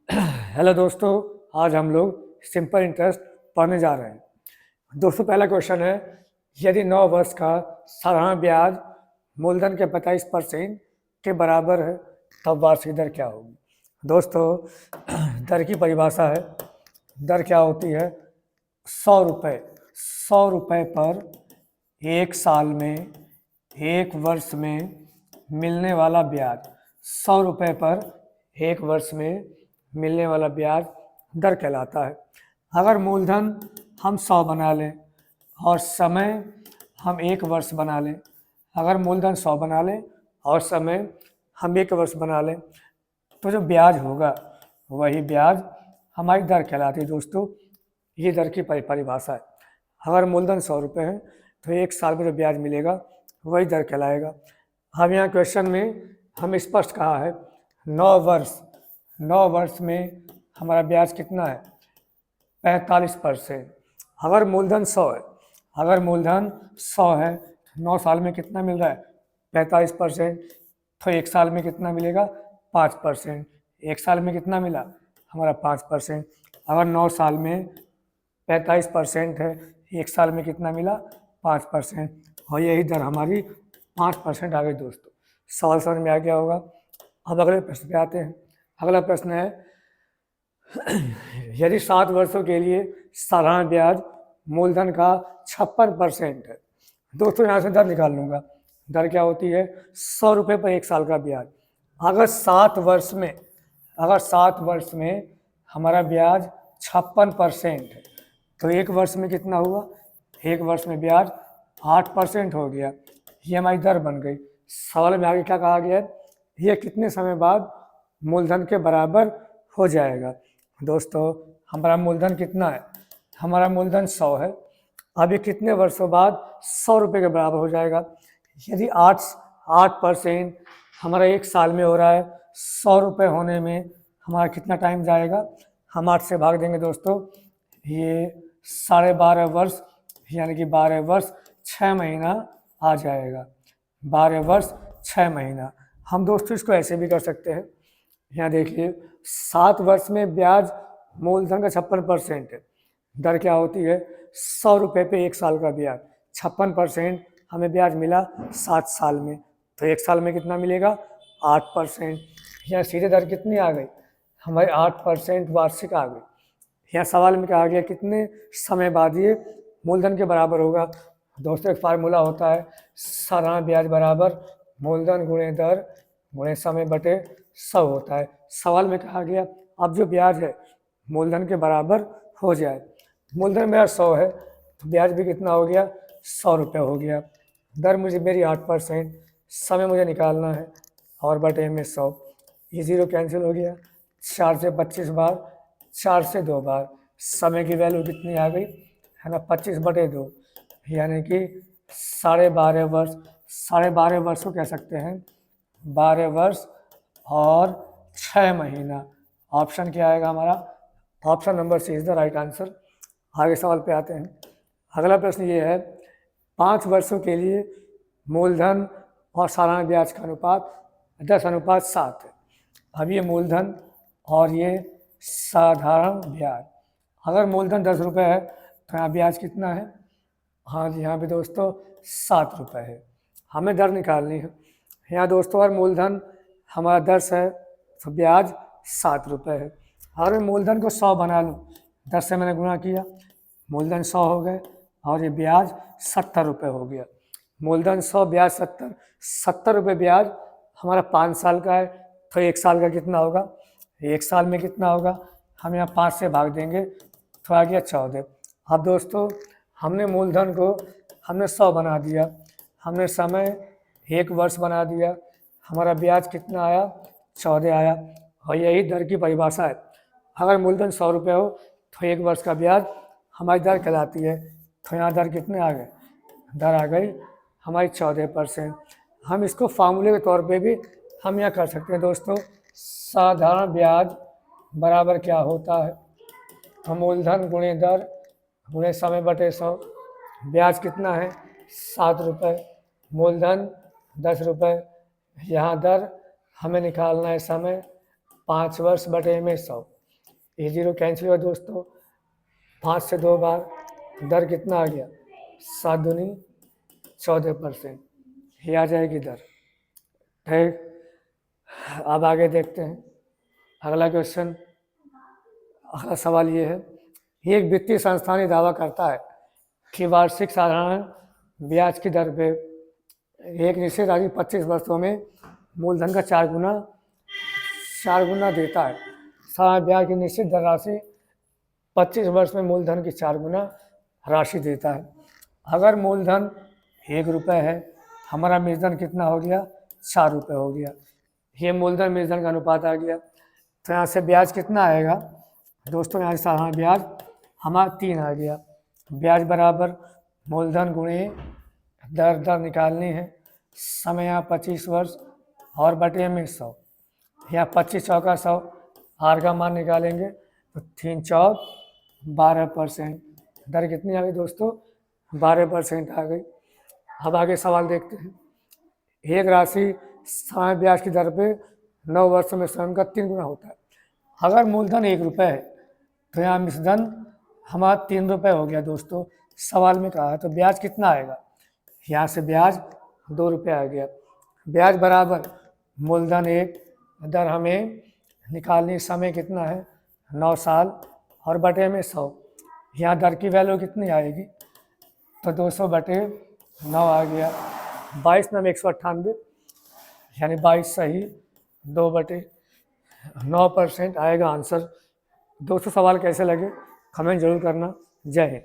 Hello दोस्तों, आज हम लोग सिंपल इंटरेस्ट पढ़ने जा रहे हैं। दोस्तों, पहला क्वेश्चन है, यदि 9 वर्ष का साधारण ब्याज मूलधन के 25% के बराबर है तब वार्षिक दर क्या होगी। दोस्तों, दर की परिभाषा है, दर क्या होती है, 100 रुपये पर एक साल में, एक वर्ष में मिलने वाला ब्याज। 100 रुपये पर एक वर्ष में मिलने वाला ब्याज दर कहलाता है। अगर मूलधन हम 100 बना लें और समय हम 1 वर्ष बना लें, अगर मूलधन 100 बना लें और समय हम 1 वर्ष बना लें, तो जो ब्याज होगा वही ब्याज हमारी दर कहलाती है। दोस्तों, ये दर की परिभाषा है। अगर मूलधन 100 रुपये है तो 1 साल में जो ब्याज मिलेगा वही दर कहलाएगा। हम यहाँ क्वेश्चन में हम स्पष्ट कहा है 9 वर्ष में हमारा ब्याज कितना है, 45%। अगर मूलधन 100 है, अगर मूलधन 100 है, 9 साल में कितना मिल रहा है, 45%। तो 1 साल में कितना मिलेगा, 5%। 1 साल में कितना मिला हमारा 5%। अगर 9 साल में 45% है, 1 साल में कितना मिला, 5%। और यही दर हमारी 5% आ गई। दोस्तों, सवाल समझ में आ गया होगा। अब अगले प्रश्न पे आते हैं। अगला प्रश्न है, यदि 7 वर्षों के लिए साधारण ब्याज मूलधन का 56% है। दोस्तों, यहाँ से दर निकाल लूँगा। दर क्या होती है, 100 रुपये पर 1 साल का ब्याज। अगर 7 वर्ष में हमारा ब्याज 56% है तो 1 वर्ष में कितना हुआ, 1 वर्ष में ब्याज 8% हो गया। ये हमारी दर बन गई। सवाल में आगे क्या कहा गया है, ये कितने समय बाद मूलधन के बराबर हो जाएगा। दोस्तों, हमारा मूलधन कितना है, हमारा मूलधन 100 है। अब ये कितने वर्षों बाद 100 रुपये के बराबर हो जाएगा। यदि 8% हमारा 1 साल में हो रहा है, 100 रुपये होने में हमारा कितना टाइम जाएगा, हम 8 से भाग देंगे। दोस्तों, ये 12.5 वर्ष, यानी कि 12 वर्ष 6 महीना आ जाएगा। 12 वर्ष 6 महीना। हम दोस्तों इसको ऐसे भी कर सकते हैं। यहाँ देखिए, 7 वर्ष में ब्याज मूलधन का 56% है। दर क्या होती है, 100 रुपये पे 1 साल का ब्याज, 56% हमें ब्याज मिला 7 साल में, तो 1 साल में कितना मिलेगा, 8%। यहाँ सीधे दर कितनी आ गई, हमारी 8% वार्षिक आ गई। यहाँ सवाल में कहा गया कितने समय बाद ये मूलधन के बराबर होगा। दोस्तों, एक फार्मूला होता है, साधारण ब्याज बराबर मूलधन गुणे दर गुणे समय बटे 100 होता है। सवाल में कहा गया अब जो ब्याज है मूलधन के बराबर हो जाए। मूलधन मेरा 100 है तो ब्याज भी कितना हो गया, 100 रुपये हो गया। दर मुझे मेरी 8%, समय मुझे निकालना है और बटे में 100। ये 0 कैंसिल हो गया। 4 से 25 बार, 4 से 2 बार, समय की वैल्यू कितनी आ गई है ना, 25/2, यानी कि 12.5 वर्ष। 12.5 वर्ष को कह सकते हैं 12 वर्ष और 6 महीना। ऑप्शन क्या आएगा हमारा, option number C is the right answer. आगे सवाल पे आते हैं। अगला प्रश्न ये है, 5 वर्षों के लिए मूलधन और साधारण ब्याज का अनुपात 10:7 है। अब ये मूलधन और ये साधारण ब्याज, अगर मूलधन 10 रुपये है तो यहाँ ब्याज कितना है, हाँ जी, यहाँ भी दोस्तों 7 रुपये है। हमें दर निकालनी है। यहाँ दोस्तों अगर मूलधन हमारा 10 है तो ब्याज 7 रुपये है। अगर मैं मूलधन को 100 बना लूँ, 10 से मैंने गुणा किया, मूलधन 100 हो गए और ये ब्याज 70 रुपये हो गया। मूलधन 100, ब्याज 70 रुपये ब्याज हमारा 5 साल का है, तो 1 साल का कितना होगा, 1 साल में कितना होगा, हम यहाँ 5 से भाग देंगे तो आ गया 14। अब दोस्तों, हमने मूलधन को हमने 100 बना दिया, हमने समय 1 वर्ष बना दिया, हमारा ब्याज कितना आया, 14 आया। और यही दर की परिभाषा है। अगर मूलधन 100 रुपये हो तो 1 वर्ष का ब्याज हमारी दर कहलाती है। तो यहाँ दर कितने आ गए, दर आ गई हमारी 14%। हम इसको फार्मूले के तौर पे भी हम यहाँ कर सकते हैं। दोस्तों, साधारण ब्याज बराबर क्या होता है, हम मूलधन गुणे दर गुणे समय बटे 100। ब्याज कितना है, 7 रुपये, मूलधन 10 रुपये, यहाँ दर हमें निकालना है समय 5 वर्ष बटे में 100। ये जीरो कैंसिल हुआ दोस्तों, 5 से 2 बार, दर कितना आ गया, 7 दूनी 14%, ये आ जाएगी दर। ठीक, अब आगे देखते हैं अगला क्वेश्चन। अगला सवाल ये है, एक वित्तीय संस्थान ये दावा करता है कि वार्षिक साधारण ब्याज की दर पे एक निश्चित राशि 25 वर्षों में मूलधन का 4 गुना देता है। साधारण ब्याज की निश्चित दर राशि 25 वर्ष में मूलधन की 4 गुना राशि देता है। अगर मूलधन 1 रुपये है, हमारा मूलधन कितना हो गया, 4 रुपये हो गया। ये मूलधन मूलधन का अनुपात आ गया। तो यहाँ से ब्याज कितना आएगा दोस्तों, यहाँ से साधारण ब्याज हमारा 3 आ गया। ब्याज बराबर मूलधन गुणे दर निकालनी है, समय यहाँ 25 वर्ष और बटे में 100, यहाँ 25 चौका 100, आर का मान निकालेंगे तो 3 चौक 12%, दर कितनी आ गई दोस्तों, 12% आ गई। अब आगे सवाल देखते हैं। एक राशि समय ब्याज की दर पे 9 वर्षों में स्वयं का 3 गुना होता है। अगर मूलधन 1 रुपये है तो यहाँ मिश्रधन हमारा 3 रुपये हो गया दोस्तों, सवाल में कहा है। तो ब्याज कितना आएगा, यहाँ से ब्याज 2 रुपये आ गया। ब्याज बराबर मूलधन 1, दर हमें निकालनी, समय कितना है 9 साल और बटे में 100, यहाँ दर की वैल्यू कितनी आएगी, तो 200 बटे 9 आ गया। 22 9 198, यानी 22 सही, 2 बटे 9% आएगा आंसर। दोस्तों सवाल कैसे लगे कमेंट जरूर करना। जय हिंद।